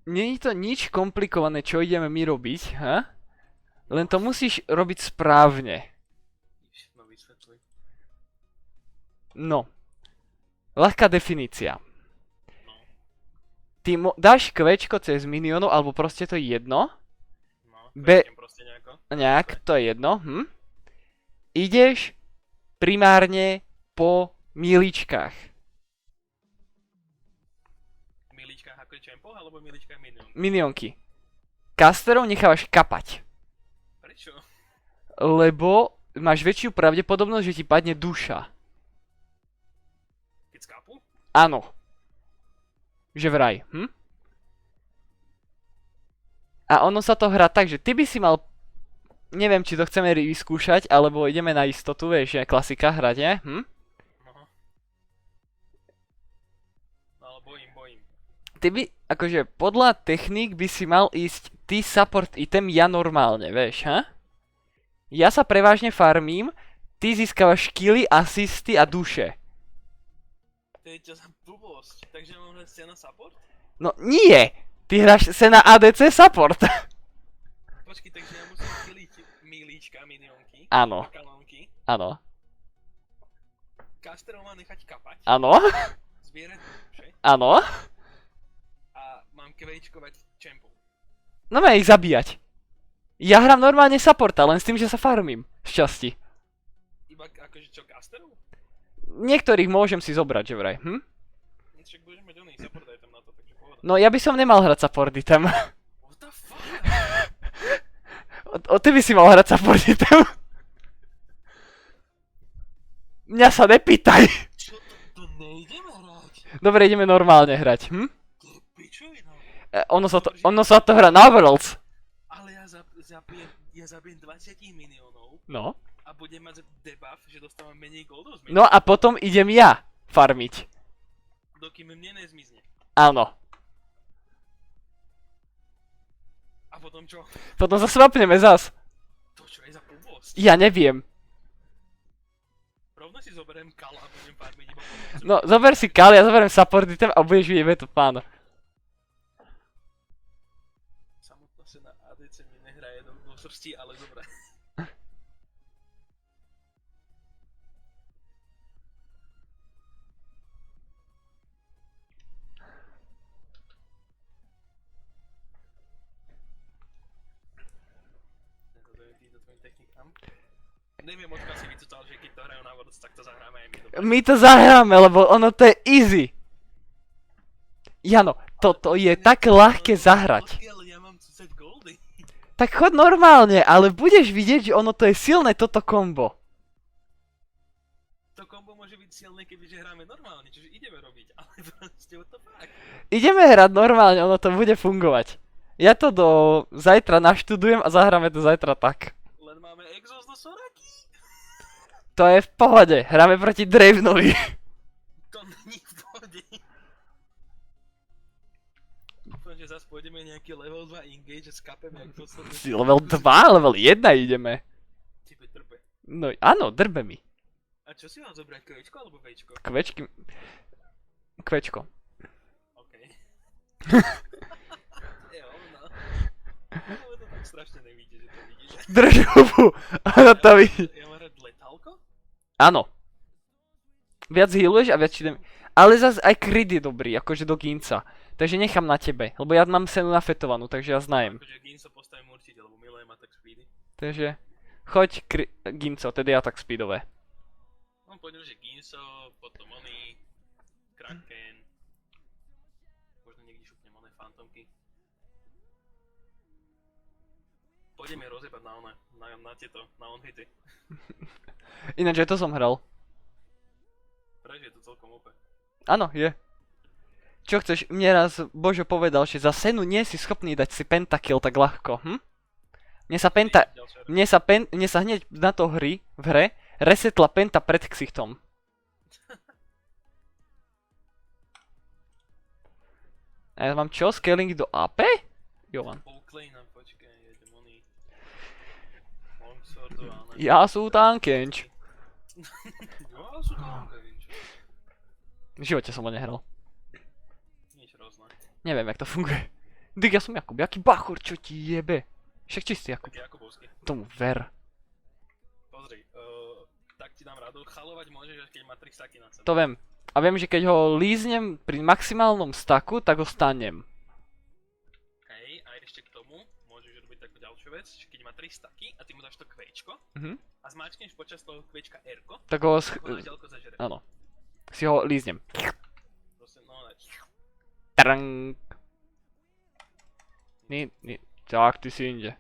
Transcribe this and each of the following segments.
není to nič komplikované, čo ideme my robiť, ha? Len to musíš robiť správne. No vysvetli. No, ľahká definícia. No, Ty dáš kvečko cez minionov, alebo proste to je jedno. no, Be- kvečkem proste nejako. Nejak, to je jedno. Ideš primárne po miličkách. Milíčkach ako čempoch, alebo milíčkach minion? Minionky. Casterov nechávaš kapať. Prečo? Lebo máš väčšiu pravdepodobnosť, že ti padne duša. Keď skápu? Áno. Že vraj. A ono sa to hrá tak, že ty by si mal... Neviem, či to chceme vyskúšať, alebo ideme na istotu, vieš, že klasika hrať, nie? No. No ale bojím. Ty by, akože podľa techník by si mal ísť ty support item, ja normálne, vieš, ha? Ja sa prevažne farmím, ty získavaš skilly, asisty a duše. To je čo za blbosť? Takže mám hrať Sena support? No nie! Ty hráš sa na ADC support. Počkej, takže ja musím killiť milíčka, minionky. Áno. Kanónky. Áno. Casterov má nechať kapať. Áno. Zbierať duše. Áno. A mám kvejčkovať čempov. No má ich zabíjať. Ja hrám normálne supporta, len s tým, že sa farmím. Šťastí. Iba akože čo, casterov? Niektorých môžem si zobrať, že vraj. Však budeš mať oný support item na to, takže pohoda. No ja by som nemal hrať support item. What the fuck? Ty by si mal hrať support item. Mňa sa nepýtaj. Čo to nejdeme hrať? Dobre, ideme normálne hrať. To je pičovina. Ono sa to hrá na Worlds. Ale ja zabijem 20 minionov No. a budem mať debuff, že dostávam menej goldov z No a potom idem ja farmiť. dokým mne nezmizne. Áno. A potom čo? Potom sa swapneme zas. To čo je za blbosť? Ja neviem. Rovno si zoberiem kala a budem farmiť iba potom. No, zober si Kali, ja zoberiem support item a budeš vidieť to páno. Samotná sa na ADC mi nehraje do srsti, ale dobré. Týmto tvojim technikám. Neviem, odkiaľ si vycúcal, že keď to hrajú na Worlds, tak to zahráme aj my. Dobre? My to zahráme, lebo ono to je easy. Jano, toto je tak ľahké zahrať. Odkiaľ ja mám cúcať goldy? Tak chod normálne, ale budeš vidieť, že ono to je silné toto kombo. To kombo môže byť silné, kebyže hráme normálne, čiže ideme robiť, ale proste what the fuck. Ideme hrať normálne, ono to bude fungovať. Ja to do zajtra naštudujem a zahráme to zajtra tak. Len máme exos do Soraky. To je v pohode, hráme proti Dravenovi. To není v pohode. Dúfam, že zase pôjdeme nejaký level 2 engage a skapeme jak posledný. Si level 2, level 1 ideme. Type trpe. No áno, drbe mi. A čo si mám zobrať, kvečko alebo večko? Kvečky... Kvečko. Okej. Jo, no. Ale to tak strašne nevidíš, že to vidíš. Drž hubu, ono to vidí. Ja mám hrať letálko? Áno. Viac healuješ a viac idem. Ale zas aj crit je dobrý, akože do Ginca. Takže nechám na tebe, lebo ja mám senu nafetovanú, takže ja znajem. Akože Ginso postavím určite, lebo milujem attack speedy. Takže choď Ginco, tedy atak speedové. On povedal, že Ginso, potom oný, Kraken. Možno niekde šupnem oné fantomky. Pôjdeme rozjebať na oné, na tieto, na on-hity. Ináč aj to som hral. Pretože je to celkom OP. Áno, je. Čo chceš? Mne raz Božo povedal, že za senu nie si schopný dať si pentakill tak ľahko, Mne sa hneď na to v hre, resetla penta pred ksichtom. A ja mám čo? Scaling do AP? Jovan. Oaklane, počkaj, jedem oný. Longswordu, ale... Ja sú tankenč. Ja sú tankenč. V živote som ho nehral. Nič rôzne. Neviem, jak to funguje. Dyk, ja som Jakub, jaký bachor, čo ti jebe? Však čistý Jakub, Taký Jakubovský. tomu ver. Pozri, tak ti dám radu, chalovať môžeš, až keď má 3 staky na sebe. To viem. A viem, že keď ho líznem pri maximálnom staku, tak ho stanem. Hej, a ešte k tomu môžeš robiť takú ďalšiu vec, že keď má 3 staky a ty mu dáš to kvéčko a zmáčkneš počas toho kvéčka R-ko, Tak ho tak ho na ďalko zažere. áno. Si ho líznem. Proste, no daj. Trnk. Tak, ty si inde.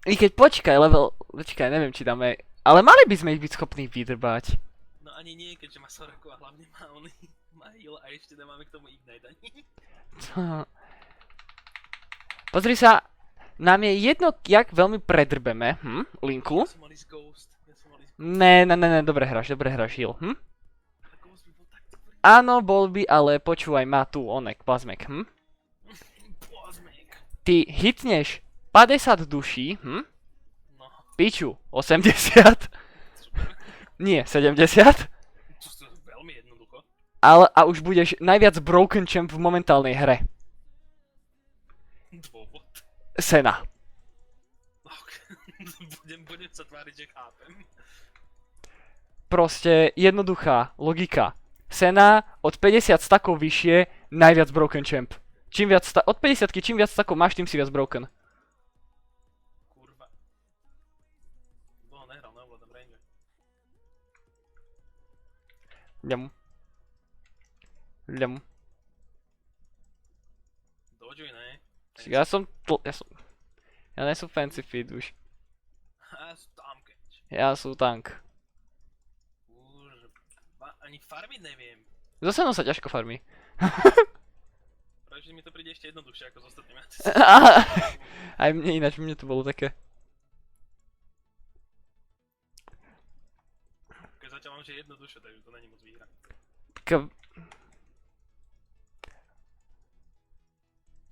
I keď počkaj, neviem či dáme, ale mali by sme ich byť schopní vydrbať. No ani nie, keďže má Soraku a hlavne má on má heal a ešte nemáme k tomu Ignite ani. Pozri sa, nám je jedno, jak veľmi predrbeme, Linku. Ja som mal ísť Ghost. Ne, dobre hráš, heal, A Ghost by bol tak dobrý. Áno, bol by, ale počúvaj, má tu onek, plazmek, Plazmek. Ty hitneš 50 duší, No, Piču, 80? super. Nie, 70? To je veľmi jednoducho. A už budeš najviac broken champ v momentálnej hre. Dôvod. Sena. Ok. budem sa tváriť, že chápem. Proste jednoduchá logika. Sena od 50 stakov vyššie, najviac broken champ. Od 50 čím viac stakov máš, tým si viac broken. Kurva. Dlho nehral, neovládam range. Ľam. Dodžuj, ne? Ja nie som fancy feed už. Ha, tam keď. Ja som tank. Kurva, ani farmiť neviem. So Senou sa ťažko farmí. Práve, že mi to príde ešte jednoduchšie ako s ostatnými. Aj mne to bolo také. Keď zatiaľ mám, že jednoduchšie, takže to není moc výhra.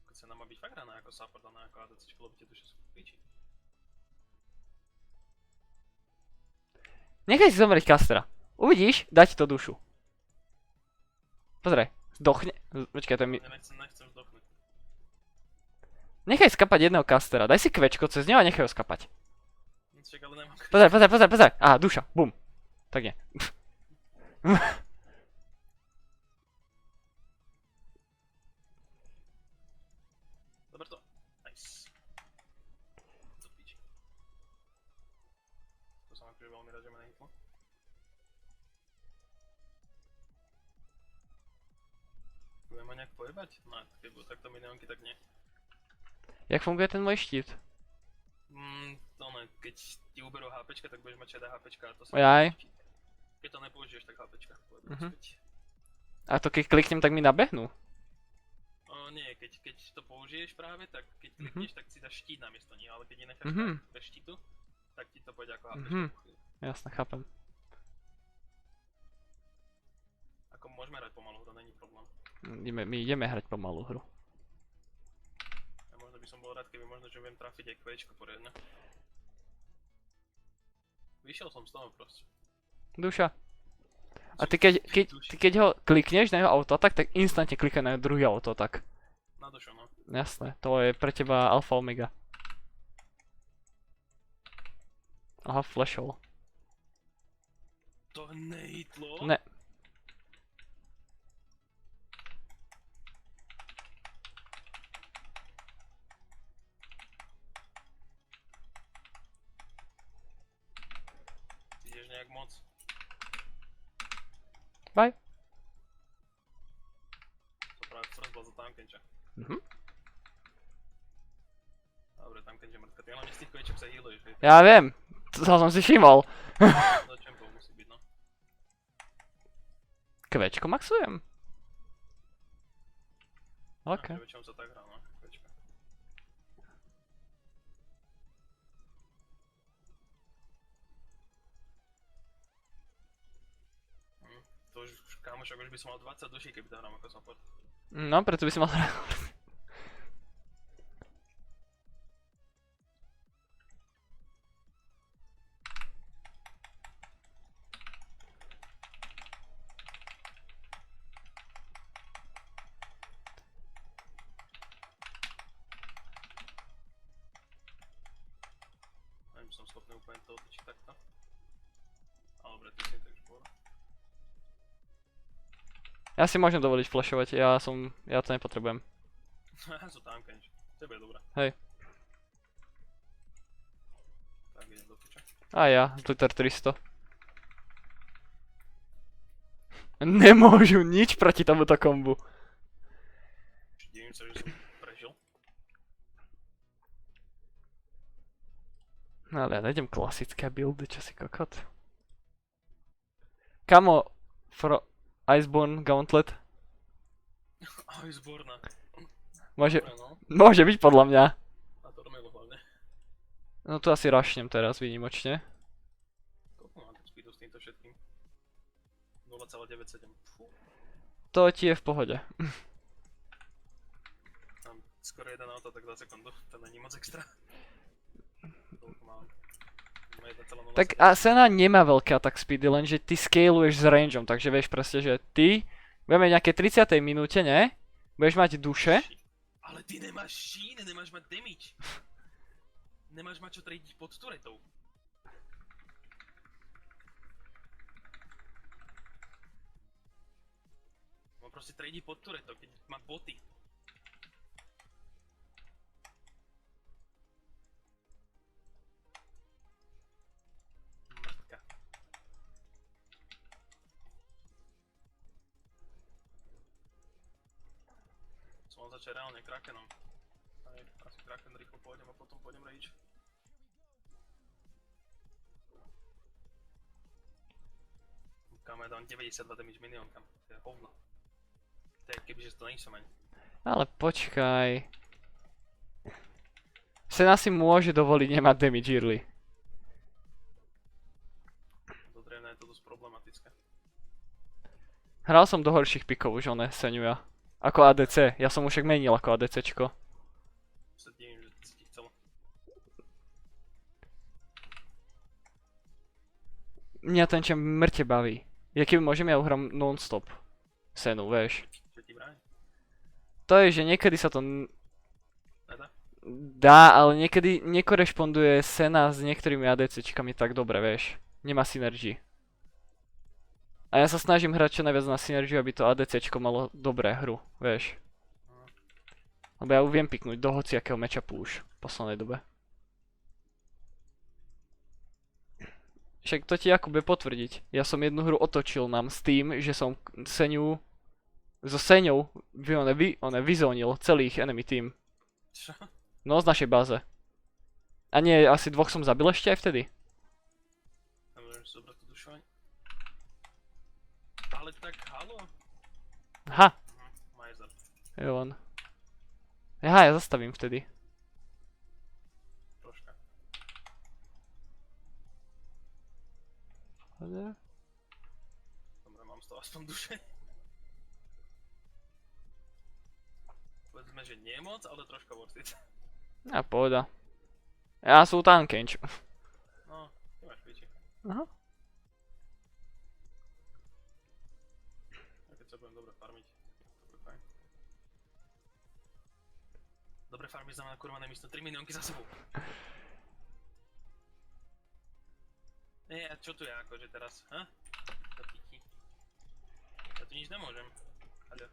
Keď sa nám má byť fakt hraná ako support a na ako ADC, lebo tie duše sú v piči. Nechaj si zomrieť Kastera. Uvidíš, dá ti to dušu. Pozraj, zdochne. Počkaj, to je mi... Nechcem zdochnúť. Nechaj skapať jedného Kastera, daj si kvečko cez neho a nechaj ho skapať. Však ale nemám. Pozraj. Aha, duša, bum. Tak nie. Dobre to. Nice. Co piči. To som akože veľmi rád, že ma nehitlo. Budem ma nejak pojebať? No, keď budú takto minionky, tak nie. Jak funguje ten môj štít? To ne, keď ti uberú HPčka, tak budeš mať šedé HPčka a to sa... Ojaj. Keď to nepoužiješ, tak HPčka. A to keď kliknem, tak mi nabehnú. Nie, keď to použiješ práve, tak keď klikneš, tak si dáš štít namiesto nich, ale keď ich necháš bez štítu, tak ti to pôjde ako HPčka. Jasne, chápem. Ako môžeme hrať pomalu, to není problém. My ideme hrať pomalú hru. Ja možno by som bol rád, keby možno, že viem trafiť aj kvečko poriadne. Vyšiel som z toho proste. Duša. A ty keď ho klikneš na jeho autoatak, tak instantne klikaj na druhý autoatak. Na dušu, no. Jasné, to je pre teba alfa omega. Aha, flashol. To nehitlo? Ne. Ideš nejak moc. Bye. To práve first bol za Tamkenča. Dobre, Tamkenč je mŕtka. Ty hlavne z tých kvečok sa healuješ, hej. Ja viem, to som si všimol. Do čempov musí byť, no. Kvečko maxujem. OK. No, väčšinou sa tak hrá, no. Kvečka. To už, kámošok, už by som mal 20 duší, keby to hrám ako support. No, preto by si mal hrať. som schopný úplne to otočiť takto. Ale dobre, ty si tak škoda. Ja si môžem dovoliť flashovať, ja to nepotrebujem. Sú tam kenč. Tebe je dobré. Hej. Tak idem do piča. A ja, liter 300. Nemôžu nič proti tomuto kombu. Divím sa, že som prežil. No ale ja nejdem klasické buildy, čo si kokot. Kamo, Iceborne Gauntlet. Iceborne. Môže, Dobre, no. môže byť podľa mňa. A to domelu hlavne. No tu asi rushnem teraz výnimočne. Koľko mám teď speedu s týmto všetkým? 0,97. Fú. To ti je v pohode. Mám skoro 1 auto, tak 2 sekundu. To není moc extra. Koľko mám? Mám 1,07. Tak a Sena nemá veľké attack speedy, lenže ty scaluješ s rangeom, takže vieš presne, že ty budeme nejaké 30. minúte, ne? Budeš mať duše. Ale ty nemáš šíne, nemáš mať damage. Nemáš mať čo tradiť pod turetou. On proste tradí pod turetou, keď má boty. Mrtka. Som začal reálne krakenom. Aj, asi kraken rýchlo pôjdem a potom pôjdem rage. Kam ja dám 92 damage minionkam, to je hovno. To je kebyže to nejsem ani. Ale počkaj. Sena si môže dovoliť nemať damage early. Do drevna je to dosť problematické. Hral som do horších pikov už Senuja. Ako ADC, ja som už však menil ako ADCčko. Sa divím, že si ti chcelo. Mňa ten čem mŕte baví. Ja keby môžem, ja uhrám non-stop Senu, vieš. Čo ti bráni? To je, že niekedy sa to Nedá? dá, ale niekedy nekorešponduje Sena s niektorými ADCčkami tak dobre, vieš. Nemá synergii. A ja sa snažím hrať čo najviac na synergiu, aby to ADCčko malo dobré hru, vieš. Lebo ja ju viem piknúť do hociakého matchupu už v poslednej dobe. Však to ti Jakub bude potvrdiť. Ja som jednu hru otočil nám s tým, že som Seniu so Seňou vyzónil celých enemy team. Čo? No z našej báze. A nie, asi dvoch som zabil ešte aj vtedy. Nemôžem si zobrať tú dušoň. Ale tak halo? Aha, Majzer. jo on. Aha, ja zastavím vtedy. Troška. Dobre. Dobre, mám z toho aspoň duše. Povedzme, že nie moc, ale troška worth it. Ja pohoda. Ja sú tankenč. No, ty máš piči. Aha. A keď sa budem dobre farmiť, to bude fajn. Dobre farmiť znamená kurva nemyslím 3 miliónky za sebou. Nie, a čo tu je akože teraz, ha? To piči. Ja tu nič nemôžem. Haľo.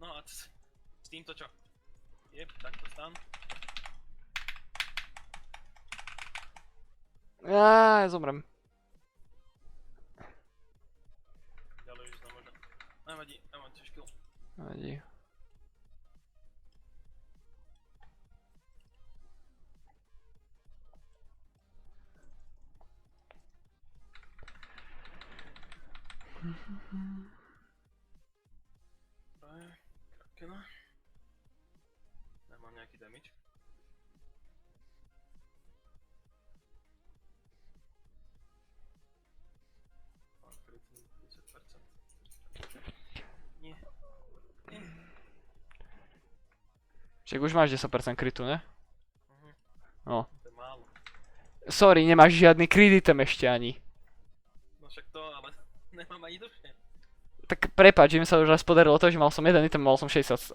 No a s týmto čo? Jep, takto stan. Ja zomrem. Ďalej už nemôžem. Nevadí, ja mám tiež kill. Vadí. Krakena. Nemám nejaký damage. Mám krytý 50%. Nie. Nie. Však už máš 10% krytu, ne? No. To je málo. Sorry, nemáš žiadny crit item ešte ani. No však to, ale nemám ani duše. Tak prepáč, že mi sa už raz podarilo to, že mal som jeden item, mal som 60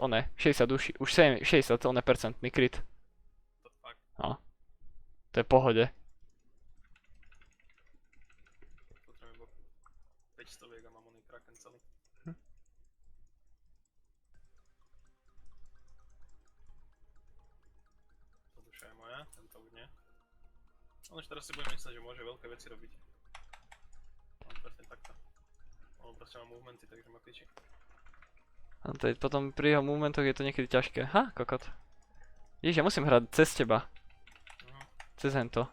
duši. Už 60 percentný crit. To fakt. No. To je pohode. Potrebujem iba 500 a mám oný kraken celý. To duša je moja, tento už nie. On už teraz si bude mysleť, že môže veľké veci robiť. On presne takto. On proste má movementy, takže ma kričí. A to je, potom pri jeho momentoch je to niekedy ťažké. Ha, kokot. Ježiš, ja musím hrať cez teba. Cez hento.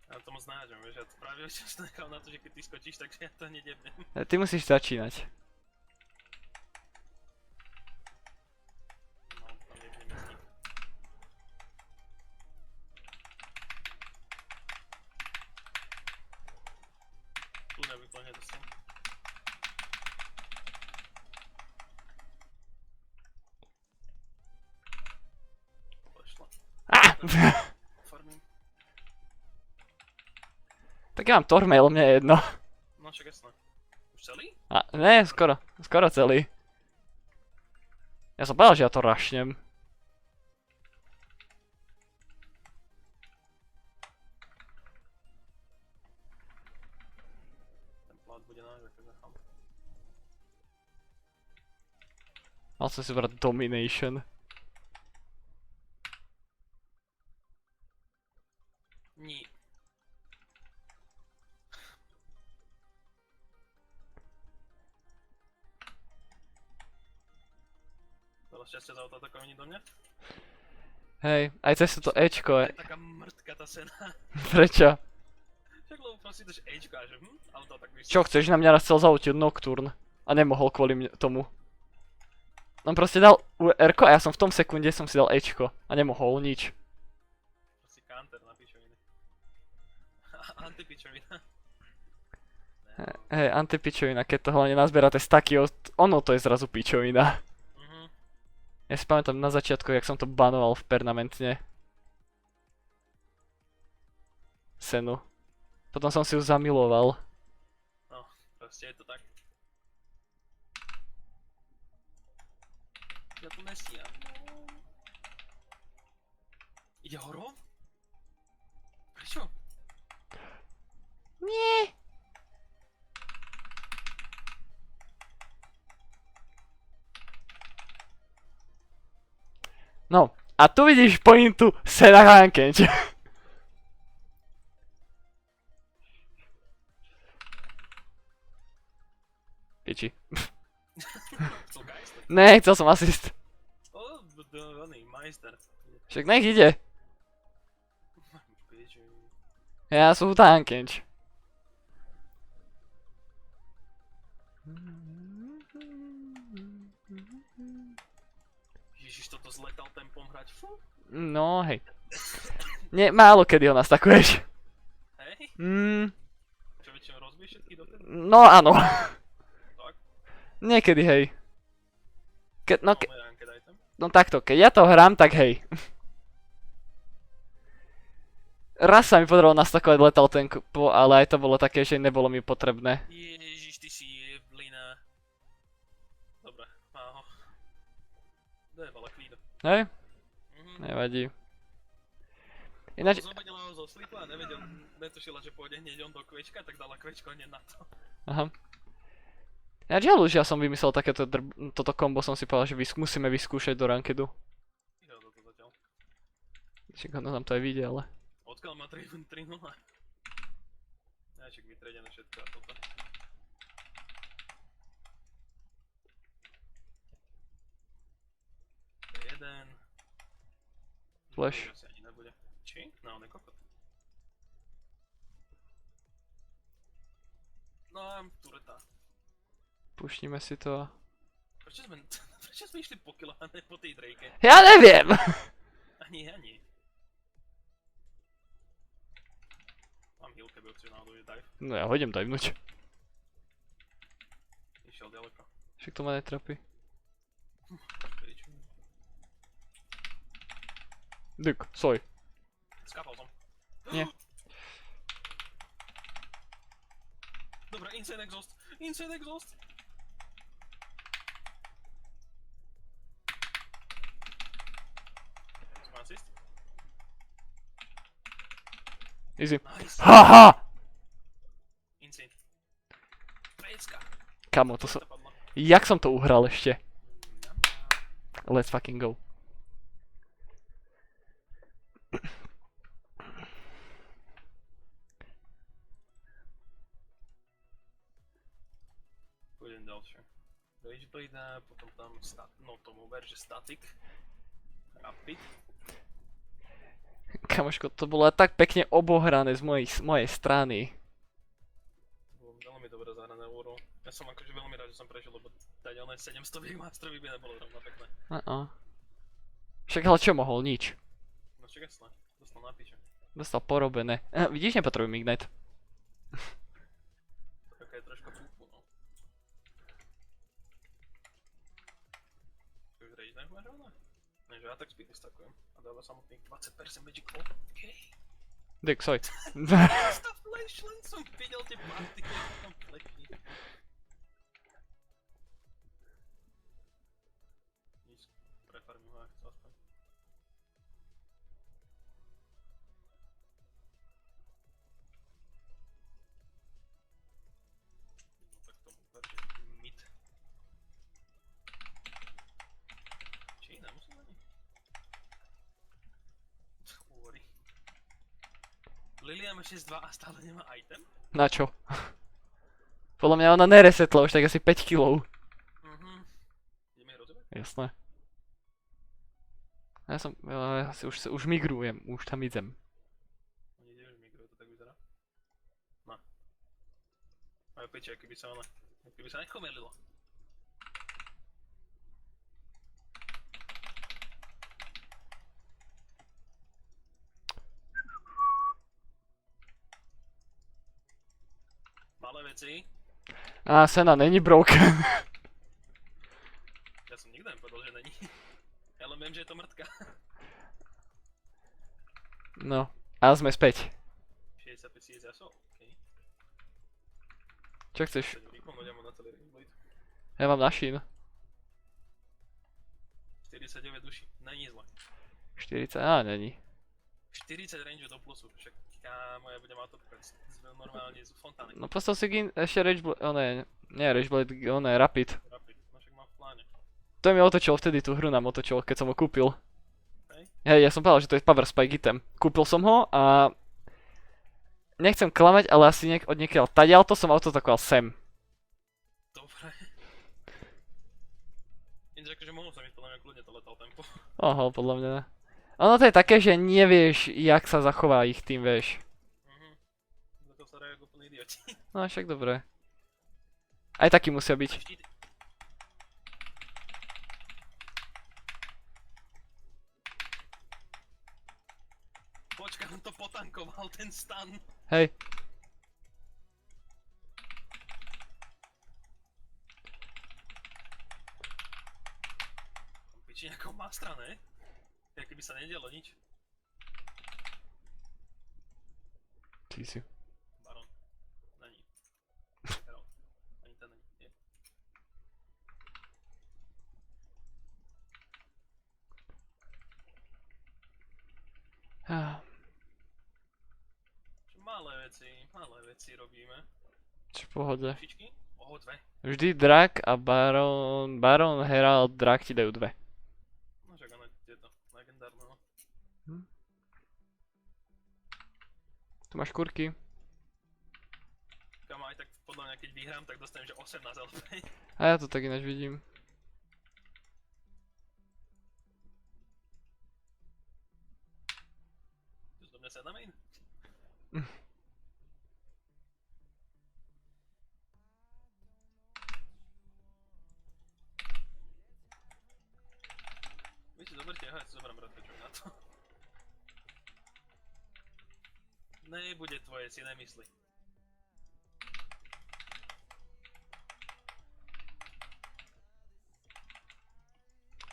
Ja to moc nájdem, vieš, ja to práve čas nechal na to, že keď ty skočíš, takže ja to hneď jebnem. Ty musíš začínať. No, tam jebnem z nich. Kľudne vyplne to som. Pošlo. Farmím. Tak ja mám Tormail, mne je jedno. No však jasné. Už celý? A, ne, skoro celý. Ja som povedal, že ja to rašnem. Ten plát bude náš, keď nechám. Mal som si brať Domination. Nie. Veľa šťastia za autoatakovanie do mňa. Hej, aj cez to Ečko je. To je taká mŕtka tá sena. Prečo? Však lebo proste ideš Ečko a že autoatakuj. Čo chceš, na mňa raz chcel zaútiť Nocturne. A nemohol kvôli tomu. On proste dal R-ko a ja som v tom sekunde som si dal Ečko. A nemohol nič. Proste counter na pičoviny. Antipičovina. Hej, antipičovina, keď to hlavne nazberáte z takého, ono to je zrazu pičovina. Ja si pamätám na začiatku, jak som to banoval v permanentne. Senu. Potom som si ju zamiloval. No, proste je to tak. Ja tu nesíam. Ide horo? Prečo? Nie. No, a tu vidíš pointu Sena Rankenč. Piči. Chcel Geist? Ne, chcel som asist. O, oný, majster. Však nech ide. Piču. Ja som Rankenč. Ježiš, toto s letal tempom hrať, fú. No, hej. Nie, málo kedy ho nastakuješ. Hej? Čo väčšinou rozbiješ všetky dotedy? No áno. Tak? Niekedy hej. No, Janke, daj tam. No takto, keď ja to hrám, tak hej. Raz sa mi podarilo nastakovať Lethal Tempo, ale aj to bolo také, že nebolo mi potrebné. Ježiš, ty si jeblina. Dobre, má ho. Dojebala kvído. Hej? Nevadí. Ináč... Zobadila ho zo slipa a netušila, že pôjde hneď on do kvečka, tak dala kvečko hneď na to. Aha. Ináč ja ľúč, ja som vymyslel takéto toto kombo, som si povedal, že musíme vyskúšať do rankedu. Jo, to zatiaľ. Však ono nám to aj vyjde, ale... Odkiaľ má 3-0? Jaček vytredené všetko a toto. To je jeden. Flash. Asi ani nebude. Či? No, on je kokot. No a tureta. Pušníme si to a... Prečo sme išli po kilo a ne po tej Drake? Ja neviem! Ani. Mám heal, keby chceš náhodou že dive. No ja hodím divenúť. Išiel ďaleko. Však to ma netrapí. Piču. Dyk, soj. Skápal som. Nie. Dobre, insane exhaust. Insane exhaust. Som assist? Easy. Nice. Haha! Insane. Pecka. Kamo, to som... To padlo. Jak som to uhral ešte? Ňam, ňam. Let's fucking go. Pôjdem ďalšie. Rage Blade, potom tam no tomu ver, že static. Rapid. Kamoško, to bolo tak pekne obohrané z mojej strany. Bolo veľmi dobre zahrané úru. Ja som akože veľmi rád, že som prešiel, lebo dať oné 700 masterovi by nebolo rovno pekné. Však ale čo mohol? Nič. No však jasné, dostal na piče. Dostal porobené. Vidíš, nepotrebujem Ignite. Taká je troška púpu, no. Čo už rage knife máš rovno? Ne, že attack speed stakujem. A dáva samotných 20% magic off. Okej. Dick, soj. Stav flash, len som videl tie partikly, tam flešni. Nič, prefarmím ho, ak chcel aspoň. No tak tomu ver, že mid. Či nemusím na nich? Úry. Lilia má 6-2 a stále nemá item? Na čo? Podľa mňa ona neresetla už tak asi 5 kg. Ideme ich rozebať? Jasné. Ja si už migrujem, už tam idem. Oni ide už migrujú, to tak vyzerá. No. Majú piče, keby sa nechomelilo. Malé veci. Á, Sena není broken. Ja som nikto nepovedal, že není. Ja len viem, že je to mŕtka. No, a sme späť. 65 000 jasov, okej. Čo chceš? Chcem vykonúť, ja mám na celý Rageblade. Ja mám našín. 49 duší, není zle. 40, není. 40 range do plusu, však kámo, ja budem autopkať normálne z fontány. No postav si ešte Rageblade, nie Rageblade, Rapid. Rapid, no však mám v pláne. To mi otočil vtedy tú hru nám otočil, keď som ho kúpil. Hej? Hej, ja som povedal, že to je Power Spike item. Kúpil som ho a... Nechcem klamať, ale asi od niekiaľ tadiaľ to som autotakoval sem. Dobre. Ináč akože mohol som ísť podľa mňa kľudne to letal tempo. Oho, podľa mňa ne. Ono to je také, že nevieš, jak sa zachová ich tým, vieš. Zato sa hrajú ako úplne idioti. No však dobre. Aj takí musia byť. Štíty. Počkaj, on to potankoval, ten stun. Hej. Piči nejakého mastra, ne? Jak keby sa nedialo nič. Ty si. Baron. Není. Herald. Ani ten není. Nie. Malé veci robíme. Čo v pohode. Dušičky? Oho, dve. Vždy drak a Baron, Herald, drak ti dajú dve. No však ono je to legendárne, no. Tu máš kurky. Kamo, aj tak podľa mňa keď vyhrám, tak dostanem, že 18 LP. A ja to tak ináč vidím. Chceš do mňa sa na main? Viete, zoberte, ja si zoberám rád pečok na to. Nebude tvoje, si nemysli.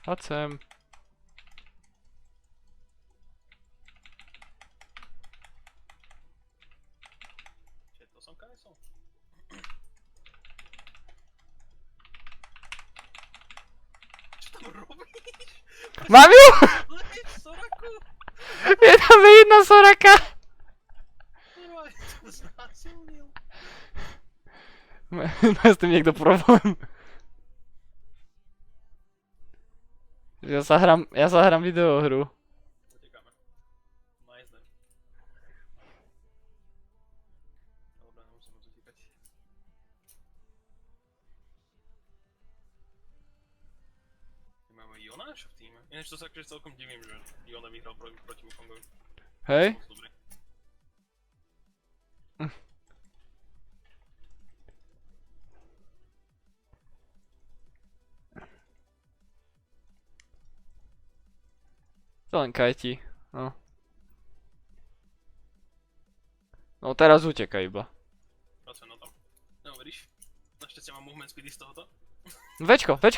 Hoď sem. Čiže to som kanesol? Čo tam robíš? Mám ju! Lež, Soraku! Je tam jedna Soraka! Silnil. Má s tým niekto problém. Ja sa hrám videohru. Utekáme. Majzner. Dobre, nemusím moc utekať. Máme Jonáša v týme. Ináč to sa akože celkom divím, že Jona vyhral proti Wukongovi. Hej? Moc dobrý. To len kajti. No. No teraz utekaj iba. Pracujem na tom. No, veríš? Našťastie mám movement speedy z tohoto. Večko. To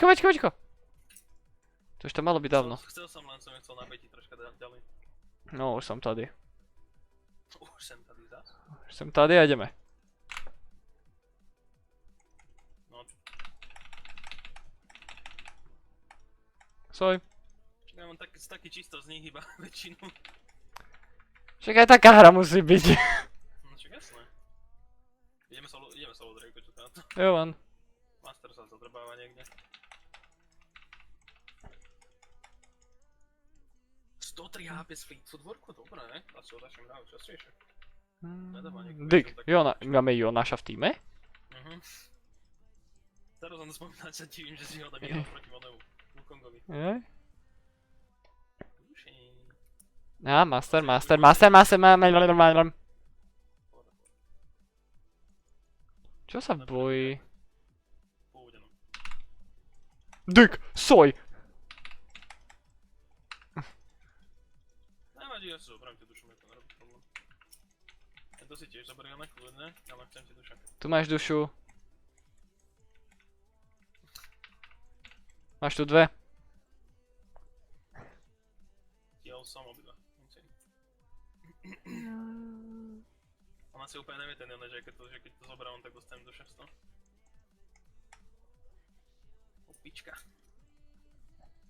už to malo byť dávno. Chcel som, len som chcel nabejtiť troška ďalej. No už som tady. Už sem tady zás. Už som tady a ideme. No, Soj. ja mám taký čisto z nich iba väčšinu. Však aj taká hra musí byť. No však jasné. Ideme solo Drake, čo to na to? Jo man. Master sa zadrbáva niekde. 103 HP z Fleet Footworku, dobré, ne? A čo začnem hrávať častejšie. Nedáva niekto Dick, niečo také. máme Jonáša v týme? Teraz len spomínať sa divím, že si ho tam vyhral proti onemu Wukongovi. Hej? Duši. Á, master. Čo sa bojí? Pôjde no. Dick, soj! Nevadí, ja si zoberiem tie duše, mi to nerobí problém. To si tiež zoberieme, kľudne, ale chcem tie duše. Tu máš dušu. Máš tu dve. Tiel som obidva. Musím. On asi úplne nevie ten Jone, že keď to zoberám, tak dostanem duše z toho. Opička.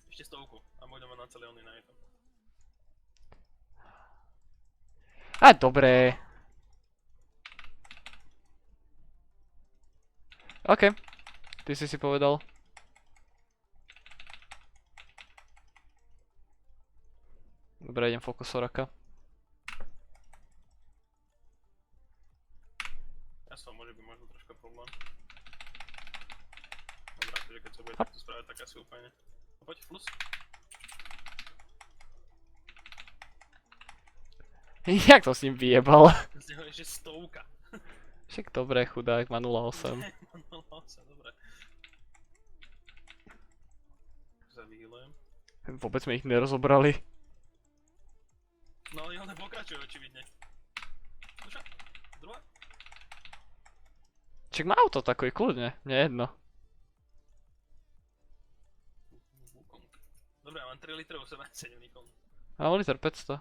Ešte 100 a budeme na celé ony na jedno. A dobré. OK. Ty si povedal. Dobre, idem fokus Soraka. Ja som môže byť možno troška problém. Dobrá, takže keď sa bude takto správať, tak asi úplne. No poď, plus. Jak to s ním vyjebal? Z neho ešte 100. Však dobre, chudák, má 0,8. No, dobre. Sa vyhýlujem. Vôbec sme ich nerozobrali. No ale Jone pokračuje očividne. Duša, druhá. Čak má auto takový, kľudne, mne je jedno. Wukong. Dobre, ja mám 3 litrov 7 Nikon. Mám liter 500.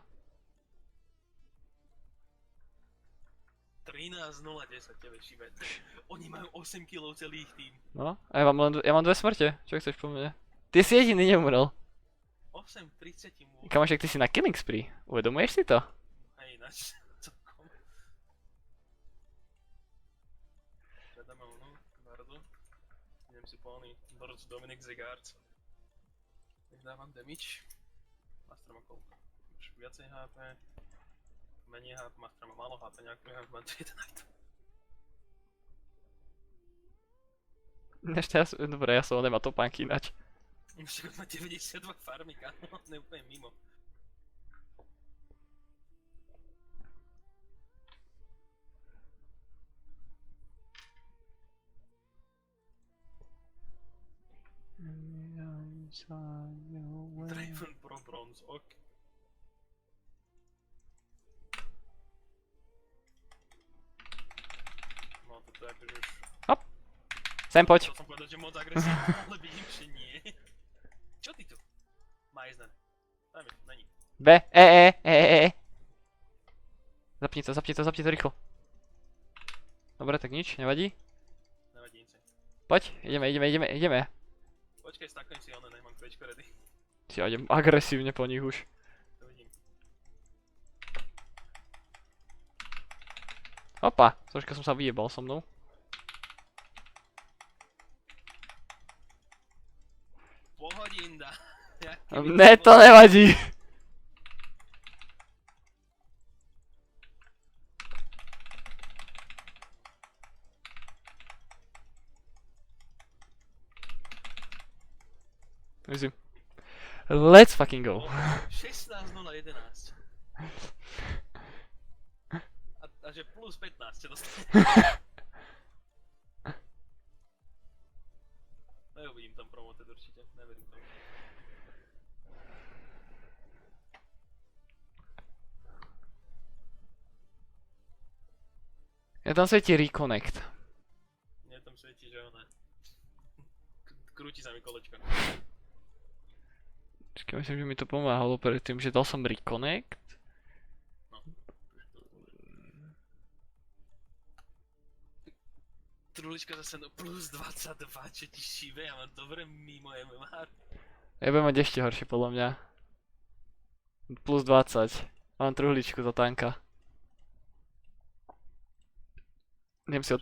13.010, tebe šibe. Oni majú 8 kg celý ich tým. No, a ja mám 2 smrte, čo chceš po mne? Ty si jediný neumrel. 8.38. Kamošek, ty si na killing spree, uvedomuješ si to? Hej, ináč, celkom. Hľadáme onu, Bardu. Idem si po oný, Lord Dominic Zegards. Nech dávam damage. Master má koľko? Už viacej HP. Menej HP, Master má málo HP, nejak prehám, mám to jeden item. Dobre, ja som nemá topánky ináč. Však má 92 farmika, no, on je úplne mimo. Draven Pro Bronze, ok. No toto je akože už... Sem poď. Chcel som povedať, že moc agresívne, ale vidím, že nie. Čo ty tu? Majzner. Daj mi, není. Zapni to rýchlo. Dobre, tak nič, nevadí. Nevadí nic. Poď, ideme. Počkaj, stakajem si one, nech mám kvečko ready. Ja idem agresívne po nich už. To vidím. Opa, troška som sa vyjebal so mnou. Pohodinda. Ne, to nevadí. Myslím. Let's fucking go. 16:011. A že plus 15 ťa dostane. Neuvidím tam promoted určite, neverím tomu. Ja tam svieti reconnect. Mne tam svietí, že ona. Krúti sa mi kolečko. Počkej, myslím, že mi to pomáhalo predtým, že dal som reconnect. Trulička zase no plus 22, čo ti šíbe, ja mám dobre mimo MMR. Ja budem mať ešte horšie podľa mňa. Plus 20. Mám truhličku za tanka. Idem si